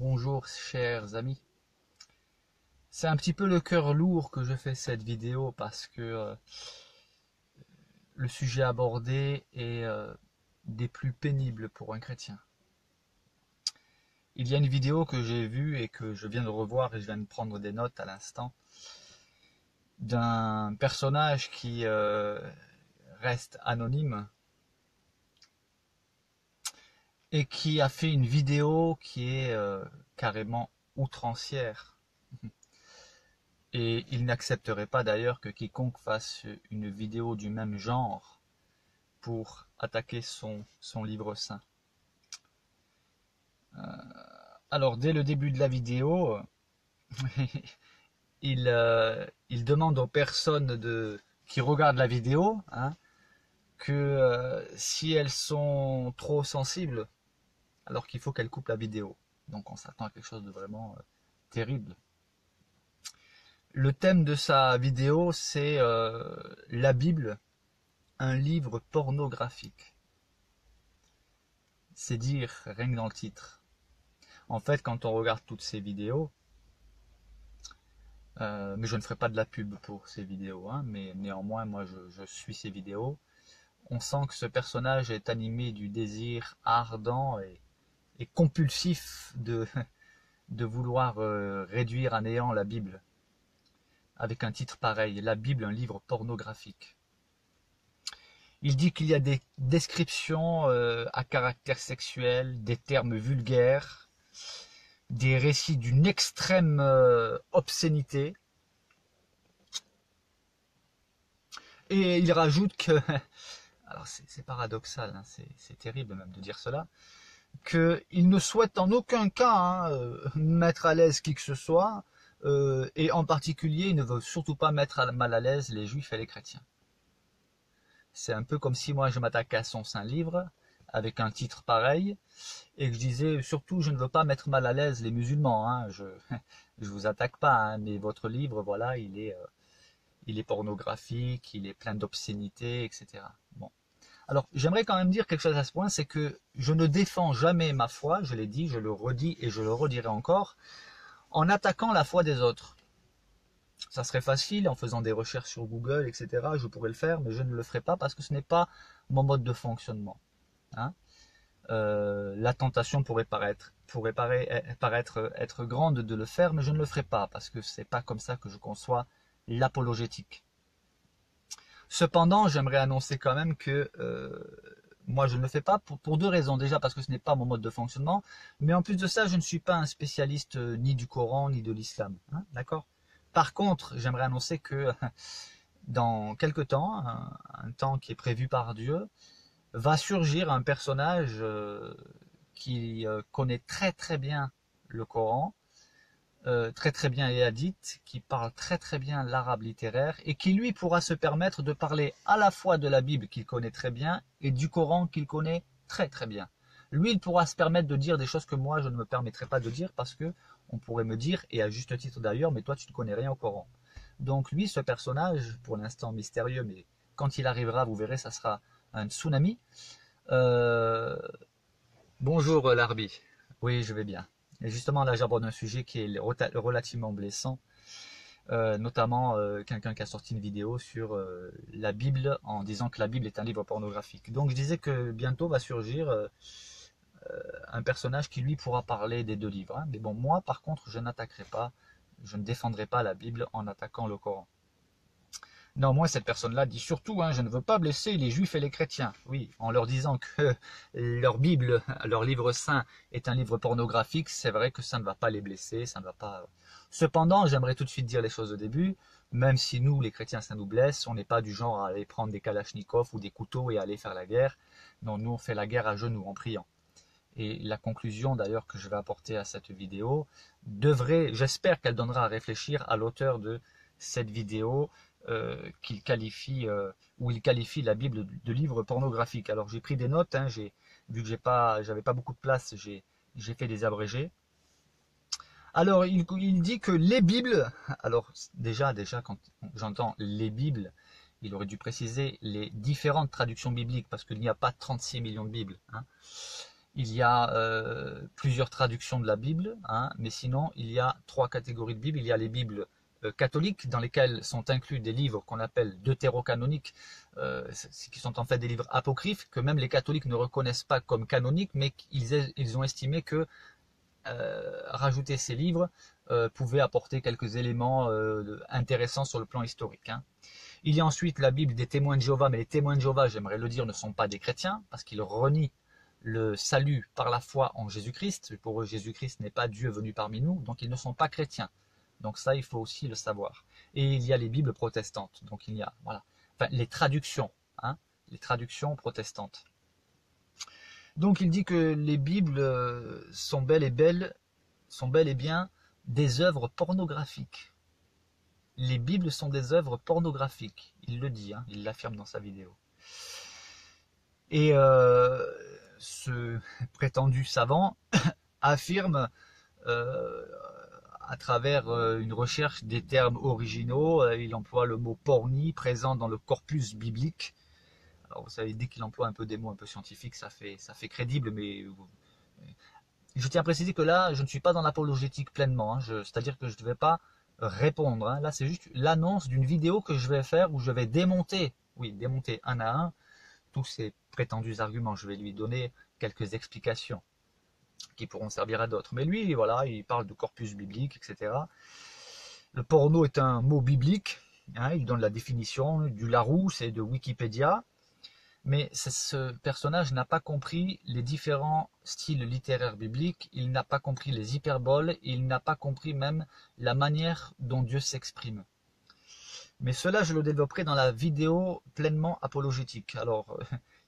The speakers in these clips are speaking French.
Bonjour chers amis. C'est un petit peu le cœur lourd que je fais cette vidéo parce que le sujet abordé est des plus pénibles pour un chrétien. Il y a une vidéo que j'ai vue et que je viens de revoir et je viens de prendre des notes à l'instant d'un personnage qui reste anonyme et qui a fait une vidéo qui est carrément outrancière. Et il n'accepterait pas d'ailleurs que quiconque fasse une vidéo du même genre pour attaquer son livre saint. Alors dès le début de la vidéo, il demande aux personnes qui regardent la vidéo que si elles sont trop sensibles, alors qu'il faut qu'elles coupent la vidéo. Donc on s'attend à quelque chose de vraiment terrible. Le thème de sa vidéo, c'est la Bible, un livre pornographique. C'est dire, rien que dans le titre. En fait, quand on regarde toutes ces vidéos, mais je ne ferai pas de la pub pour ces vidéos, mais néanmoins, moi, je suis ces vidéos, on sent que ce personnage est animé du désir ardent et compulsif de vouloir réduire à néant la Bible. Avec un titre pareil, la Bible, un livre pornographique. Il dit qu'il y a des descriptions à caractère sexuel, des termes vulgaires, des récits d'une extrême obscénité. Et il rajoute que, alors c'est paradoxal, c'est terrible même de dire cela, qu'il ne souhaite en aucun cas mettre à l'aise qui que ce soit, et en particulier, il ne veut surtout pas mettre mal à l'aise les juifs et les chrétiens. C'est un peu comme si moi je m'attaquais à son saint livre avec un titre pareil et que je disais surtout je ne veux pas mettre mal à l'aise les musulmans. Je vous attaque pas, mais votre livre voilà il est pornographique, il est plein d'obscénités, etc. Bon. Alors j'aimerais quand même dire quelque chose à ce point, c'est que je ne défends jamais ma foi, je l'ai dit, je le redis et je le redirai encore, en attaquant la foi des autres. Ça serait facile en faisant des recherches sur Google, etc. Je pourrais le faire, mais je ne le ferai pas parce que ce n'est pas mon mode de fonctionnement. La tentation pourrait paraître être grande de le faire, mais je ne le ferai pas parce que c'est pas comme ça que je conçois l'apologétique. Cependant, j'aimerais annoncer quand même que moi je ne le fais pas pour deux raisons. Déjà parce que ce n'est pas mon mode de fonctionnement, mais en plus de ça, je ne suis pas un spécialiste ni du Coran ni de l'islam. D'accord ? Par contre, j'aimerais annoncer que dans quelque temps, un temps qui est prévu par Dieu, va surgir un personnage qui connaît très très bien le Coran, très très bien les hadiths, qui parle très très bien l'arabe littéraire et qui lui pourra se permettre de parler à la fois de la Bible qu'il connaît très bien et du Coran qu'il connaît très très bien. Lui, il pourra se permettre de dire des choses que moi je ne me permettrai pas de dire parce que on pourrait me dire, et à juste titre d'ailleurs, mais toi tu ne connais rien au Coran. Donc lui, ce personnage, pour l'instant mystérieux, mais quand il arrivera, vous verrez, ça sera un tsunami. Bonjour Larbi. Oui, je vais bien. Et justement, là, j'aborde un sujet qui est relativement blessant, notamment quelqu'un qui a sorti une vidéo sur la Bible en disant que la Bible est un livre pornographique. Donc, je disais que bientôt va surgir un personnage qui, lui, pourra parler des deux livres. Mais bon, moi, par contre, je n'attaquerai pas, je ne défendrai pas la Bible en attaquant le Coran. Néanmoins, cette personne-là dit surtout, je ne veux pas blesser les juifs et les chrétiens. Oui, en leur disant que leur Bible, leur livre saint est un livre pornographique, c'est vrai que ça ne va pas les blesser, ça ne va pas... Cependant, j'aimerais tout de suite dire les choses au début, même si nous, les chrétiens, ça nous blesse, on n'est pas du genre à aller prendre des kalachnikovs ou des couteaux et aller faire la guerre. Non, nous, on fait la guerre à genoux, en priant. Et la conclusion d'ailleurs que je vais apporter à cette vidéo j'espère qu'elle donnera à réfléchir à l'auteur de cette vidéo qu'il qualifie où il qualifie la Bible de livre pornographique. Alors j'ai pris des notes, vu que j'avais pas beaucoup de place, j'ai fait des abrégés. Alors il dit que les Bibles, alors déjà quand j'entends les Bibles, il aurait dû préciser les différentes traductions bibliques parce qu'il n'y a pas 36 millions de Bibles. Il y a plusieurs traductions de la Bible, hein, mais sinon il y a 3 catégories de Bible. Il y a les Bibles catholiques, dans lesquelles sont inclus des livres qu'on appelle deutérocanoniques, qui sont en fait des livres apocryphes, que même les catholiques ne reconnaissent pas comme canoniques, mais ils ont estimé que rajouter ces livres pouvait apporter quelques éléments intéressants sur le plan historique. Hein. Il y a ensuite la Bible des témoins de Jéhovah, mais les témoins de Jéhovah, j'aimerais le dire, ne sont pas des chrétiens, parce qu'ils renient le salut par la foi en Jésus-Christ. Pour eux, Jésus-Christ n'est pas Dieu venu parmi nous, donc ils ne sont pas chrétiens. Donc ça, il faut aussi le savoir. Et il y a les Bibles protestantes, donc il y a, voilà, enfin, les traductions, hein, les traductions protestantes. Donc il dit que les Bibles sont bel et bien des œuvres pornographiques. Les Bibles sont des œuvres pornographiques. Il le dit, hein, il l'affirme dans sa vidéo. Et ce prétendu savant affirme à travers une recherche des termes originaux, il emploie le mot porni présent dans le corpus biblique. Alors vous savez, dès qu'il emploie un peu des mots un peu scientifiques, ça fait crédible, mais je tiens à préciser que là, je ne suis pas dans l'apologétique pleinement, hein, c'est-à-dire que je ne vais pas répondre. Hein. Là, c'est juste l'annonce d'une vidéo que je vais faire où je vais démonter un à un tous ces prétendus arguments. Je vais lui donner quelques explications qui pourront servir à d'autres. Mais lui, voilà, il parle de corpus biblique, etc. Le porno est un mot biblique, hein, il donne la définition du Larousse et de Wikipédia. Mais ce personnage n'a pas compris les différents styles littéraires bibliques, il n'a pas compris les hyperboles, il n'a pas compris même la manière dont Dieu s'exprime. Mais cela, je le développerai dans la vidéo pleinement apologétique. Alors,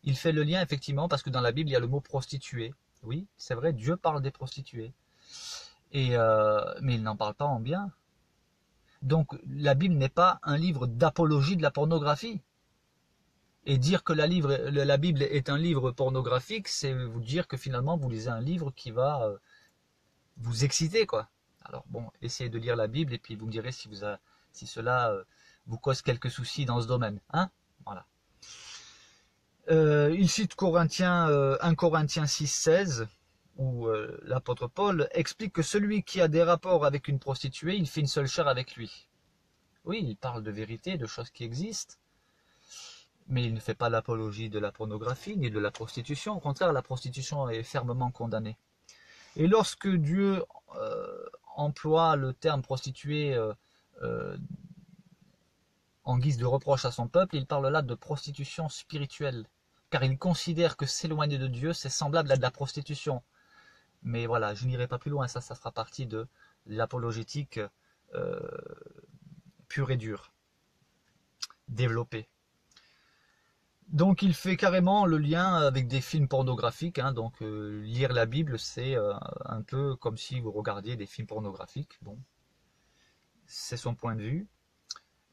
il fait le lien effectivement parce que dans la Bible, il y a le mot prostituée. Oui, c'est vrai, Dieu parle des prostituées. Mais il n'en parle pas en bien. Donc, la Bible n'est pas un livre d'apologie de la pornographie. Et dire que la Bible est un livre pornographique, c'est vous dire que finalement vous lisez un livre qui va vous exciter, quoi. Alors bon, essayez de lire la Bible et puis vous me direz si cela vous cause quelques soucis dans ce domaine. Hein, voilà. Il cite 1 Corinthiens 6,16, où l'apôtre Paul explique que celui qui a des rapports avec une prostituée, il fait une seule chair avec lui. Oui, il parle de vérité, de choses qui existent. Mais il ne fait pas l'apologie de la pornographie ni de la prostitution. Au contraire, la prostitution est fermement condamnée. Et lorsque Dieu emploie le terme prostituée en guise de reproche à son peuple, il parle là de prostitution spirituelle. Car il considère que s'éloigner de Dieu, c'est semblable à de la prostitution. Mais voilà, je n'irai pas plus loin, ça fera partie de l'apologétique pure et dure, développée. Donc il fait carrément le lien avec des films pornographiques, hein, donc lire la Bible c'est un peu comme si vous regardiez des films pornographiques, bon, c'est son point de vue.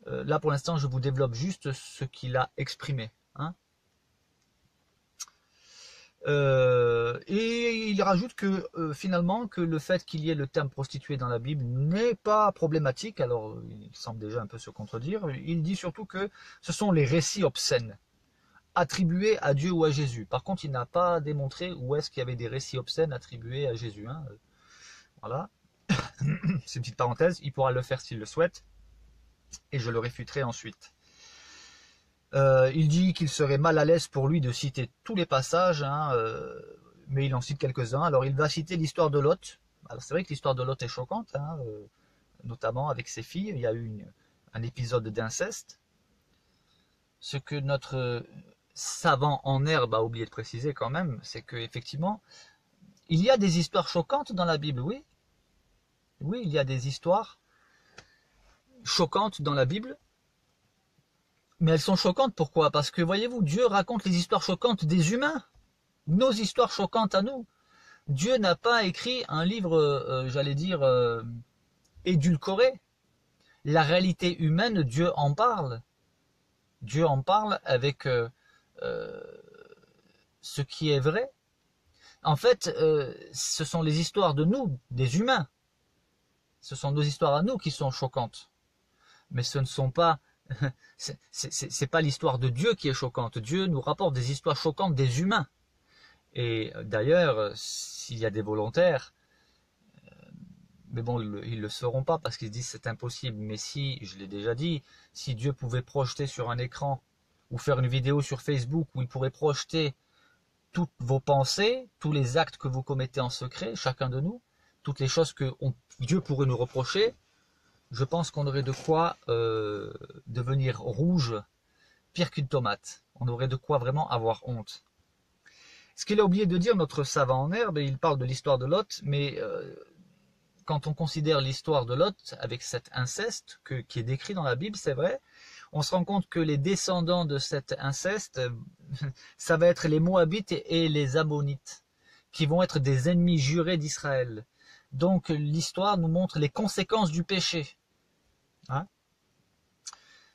Là pour l'instant je vous développe juste ce qu'il a exprimé. Hein. Et il rajoute que finalement que le fait qu'il y ait le terme prostituée dans la Bible n'est pas problématique, alors il semble déjà un peu se contredire, il dit surtout que ce sont les récits obscènes attribués à Dieu ou à Jésus. Par contre, il n'a pas démontré où est-ce qu'il y avait des récits obscènes attribués à Jésus. Hein. Voilà. C'est une petite parenthèse. Il pourra le faire s'il le souhaite. Et je le réfuterai ensuite. Il dit qu'il serait mal à l'aise pour lui de citer tous les passages, hein, mais il en cite quelques-uns. Alors, il va citer l'histoire de Lot. Alors, c'est vrai que l'histoire de Lot est choquante, hein, notamment avec ses filles. Il y a eu un épisode d'inceste. Ce que notre savant en herbe a oublié de préciser quand même, c'est qu'effectivement, il y a des histoires choquantes dans la Bible, oui. Oui, il y a des histoires choquantes dans la Bible. Mais elles sont choquantes, pourquoi? Parce que, voyez-vous, Dieu raconte les histoires choquantes des humains. Nos histoires choquantes à nous. Dieu n'a pas écrit un livre, j'allais dire, édulcoré. La réalité humaine, Dieu en parle. Dieu en parle avec ce qui est vrai. En fait, ce sont les histoires de nous, des humains. Ce sont nos histoires à nous qui sont choquantes. Mais ce ne sont pas... c'est pas l'histoire de Dieu qui est choquante. Dieu nous rapporte des histoires choquantes des humains. Et d'ailleurs, s'il y a des volontaires, mais bon, ils le sauront pas parce qu'ils se disent c'est impossible. Mais si, je l'ai déjà dit, si Dieu pouvait projeter sur un écran ou faire une vidéo sur Facebook où il pourrait projeter toutes vos pensées, tous les actes que vous commettez en secret, chacun de nous, toutes les choses que Dieu pourrait nous reprocher, je pense qu'on aurait de quoi devenir rouge, pire qu'une tomate. On aurait de quoi vraiment avoir honte. Ce qu'il a oublié de dire, notre savant en herbe, il parle de l'histoire de Lot, mais quand on considère l'histoire de Lot avec cet inceste qui est décrit dans la Bible, c'est vrai, on se rend compte que les descendants de cet inceste, ça va être les Moabites et les Ammonites, qui vont être des ennemis jurés d'Israël. Donc l'histoire nous montre les conséquences du péché. Hein?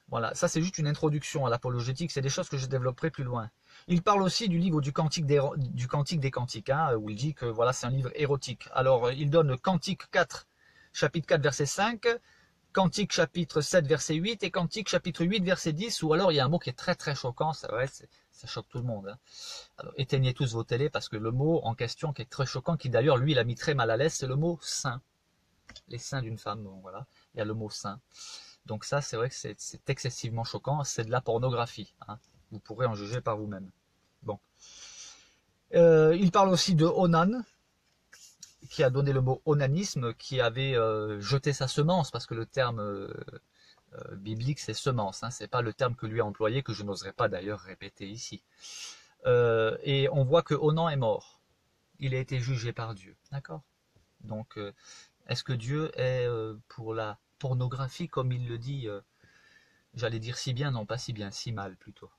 Voilà, ça c'est juste une introduction à l'apologétique, c'est des choses que je développerai plus loin. Il parle aussi du livre du Cantique des Cantiques, hein, où il dit que voilà, c'est un livre érotique. Alors il donne Cantique 4, chapitre 4, verset 5, Cantique chapitre 7, verset 8, et Cantique chapitre 8, verset 10, où alors il y a un mot qui est très très choquant, c'est vrai, ça choque tout le monde. Hein. Alors éteignez tous vos télés, parce que le mot en question qui est très choquant, qui d'ailleurs lui il a mis très mal à l'aise, c'est le mot sein. Les seins d'une femme, bon, voilà, il y a le mot sein. Donc ça, c'est vrai que c'est excessivement choquant, c'est de la pornographie. Hein. Vous pourrez en juger par vous-même. Bon. Il parle aussi de Onan, qui a donné le mot onanisme, qui avait jeté sa semence, parce que le terme biblique, c'est semence. Hein, c'est pas le terme que lui a employé, que je n'oserais pas d'ailleurs répéter ici. Et on voit que Onan est mort. Il a été jugé par Dieu. D'accord ? Donc, est-ce que Dieu est pour la pornographie, comme il le dit, j'allais dire si bien, non pas si bien, si mal plutôt.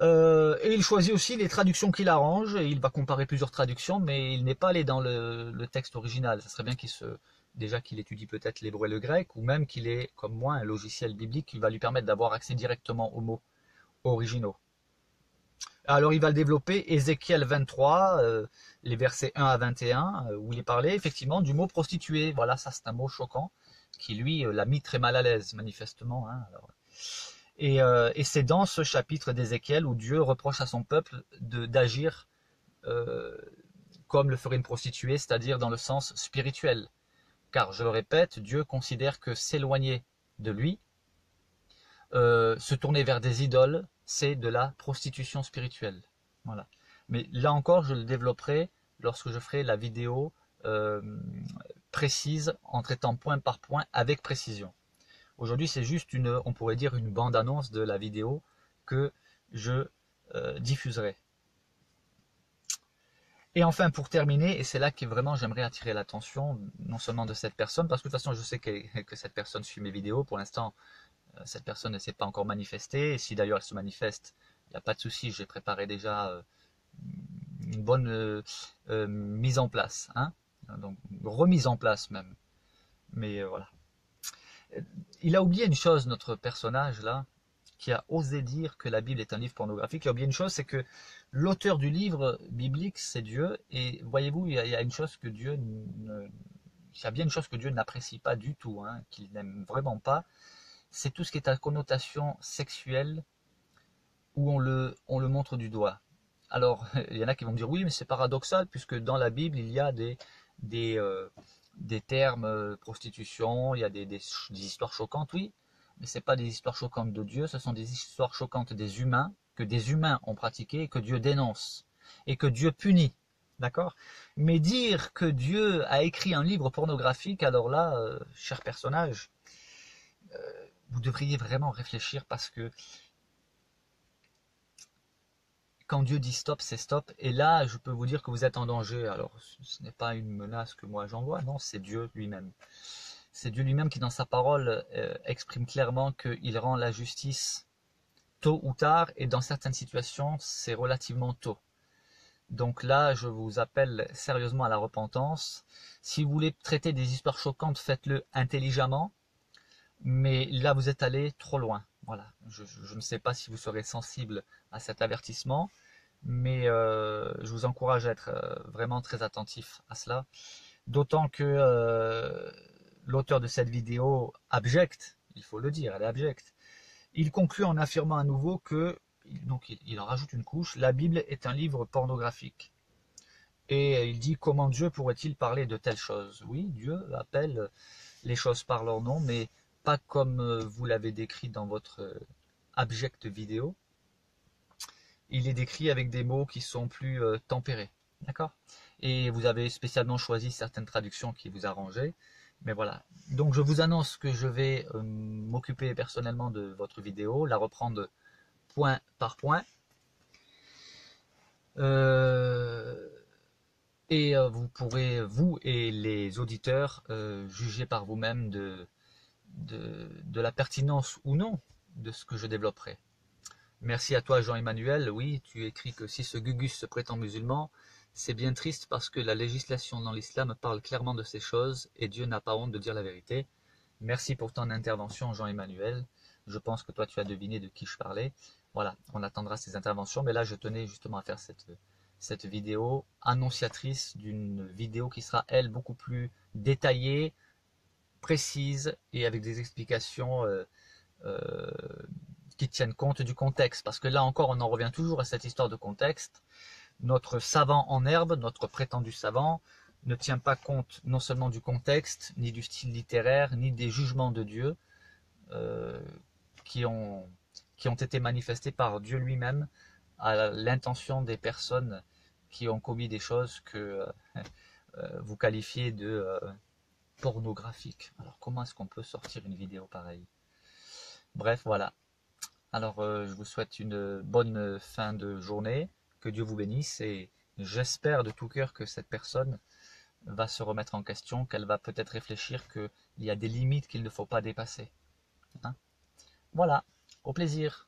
Et il choisit aussi les traductions qu'il arrange, et il va comparer plusieurs traductions, mais il n'est pas allé dans le texte original. Ça serait bien déjà qu'il étudie peut-être l'hébreu et le grec, ou même qu'il ait, comme moi, un logiciel biblique qui va lui permettre d'avoir accès directement aux mots originaux. Alors il va le développer, Ézéchiel 23, les versets 1 à 21, où il est parlé effectivement du mot prostituée. Voilà, ça c'est un mot choquant, qui lui l'a mis très mal à l'aise, manifestement. Hein, alors. Et c'est dans ce chapitre d'Ézéchiel où Dieu reproche à son peuple d'agir comme le ferait une prostituée, c'est-à-dire dans le sens spirituel. Car, je le répète, Dieu considère que s'éloigner de lui, se tourner vers des idoles, c'est de la prostitution spirituelle. Voilà. Mais là encore, je le développerai lorsque je ferai la vidéo précise, en traitant point par point avec précision. Aujourd'hui, c'est juste on pourrait dire une bande-annonce de la vidéo que je diffuserai. Et enfin, pour terminer, et c'est là que vraiment j'aimerais attirer l'attention, non seulement de cette personne, parce que de toute façon, je sais que cette personne suit mes vidéos. Pour l'instant, cette personne ne s'est pas encore manifestée. Et si d'ailleurs elle se manifeste, il n'y a pas de souci, j'ai préparé déjà une bonne mise en place. Hein, donc, remise en place même. Mais voilà. Il a oublié une chose, notre personnage là, qui a osé dire que la Bible est un livre pornographique. Il a oublié une chose, c'est que l'auteur du livre biblique, c'est Dieu. Et voyez-vous, il y a une chose que Dieu il y a bien une chose que Dieu n'apprécie pas du tout, hein, qu'il n'aime vraiment pas, c'est tout ce qui est à connotation sexuelle, où on le montre du doigt. Alors, il y en a qui vont me dire, oui, mais c'est paradoxal, puisque dans la Bible, il y a des termes prostitution, il y a des histoires choquantes, oui, mais ce n'est pas des histoires choquantes de Dieu, ce sont des histoires choquantes des humains, que des humains ont pratiquées, et que Dieu dénonce, et que Dieu punit. D'accord? Mais dire que Dieu a écrit un livre pornographique, alors là, cher personnage, vous devriez vraiment réfléchir, parce que quand Dieu dit stop, c'est stop. Et là, je peux vous dire que vous êtes en danger. Alors, ce n'est pas une menace que moi j'envoie, non, c'est Dieu lui-même. C'est Dieu lui-même qui, dans sa parole, exprime clairement qu'il rend la justice tôt ou tard, et dans certaines situations, c'est relativement tôt. Donc là, je vous appelle sérieusement à la repentance. Si vous voulez traiter des histoires choquantes, faites-le intelligemment. Mais là, vous êtes allé trop loin. Voilà. Je ne sais pas si vous serez sensible à cet avertissement, mais je vous encourage à être vraiment très attentif à cela. D'autant que l'auteur de cette vidéo abjecte, il faut le dire, elle est abjecte. Il conclut en affirmant à nouveau que donc il en rajoute une couche. La Bible est un livre pornographique. Et il dit comment Dieu pourrait-il parler de telles choses? Oui, Dieu appelle les choses par leur nom, mais pas comme vous l'avez décrit dans votre abjecte vidéo. Il est décrit avec des mots qui sont plus tempérés. D'accord? Et vous avez spécialement choisi certaines traductions qui vous arrangeaient. Mais voilà. Donc je vous annonce que je vais m'occuper personnellement de votre vidéo, la reprendre point par point. Et vous pourrez, vous et les auditeurs, juger par vous-même de la pertinence ou non de ce que je développerai. Merci à toi Jean-Emmanuel. Oui, tu écris que si ce Gugus se prétend musulman, c'est bien triste parce que la législation dans l'islam parle clairement de ces choses et Dieu n'a pas honte de dire la vérité. Merci pour ton intervention Jean-Emmanuel. Je pense que toi tu as deviné de qui je parlais. Voilà, on attendra ces interventions, mais là je tenais justement à faire cette vidéo annonciatrice d'une vidéo qui sera elle beaucoup plus détaillée, précise et avec des explications qui tiennent compte du contexte. Parce que là encore, on en revient toujours à cette histoire de contexte. Notre savant en herbe, notre prétendu savant, ne tient pas compte non seulement du contexte, ni du style littéraire, ni des jugements de Dieu qui ont été manifestés par Dieu lui-même à l'intention des personnes qui ont commis des choses que vous qualifiez de pornographiques. Alors comment est-ce qu'on peut sortir une vidéo pareille? Bref, voilà. Alors, je vous souhaite une bonne fin de journée, que Dieu vous bénisse et j'espère de tout cœur que cette personne va se remettre en question, qu'elle va peut-être réfléchir qu'il y a des limites qu'il ne faut pas dépasser. Hein? Voilà, au plaisir.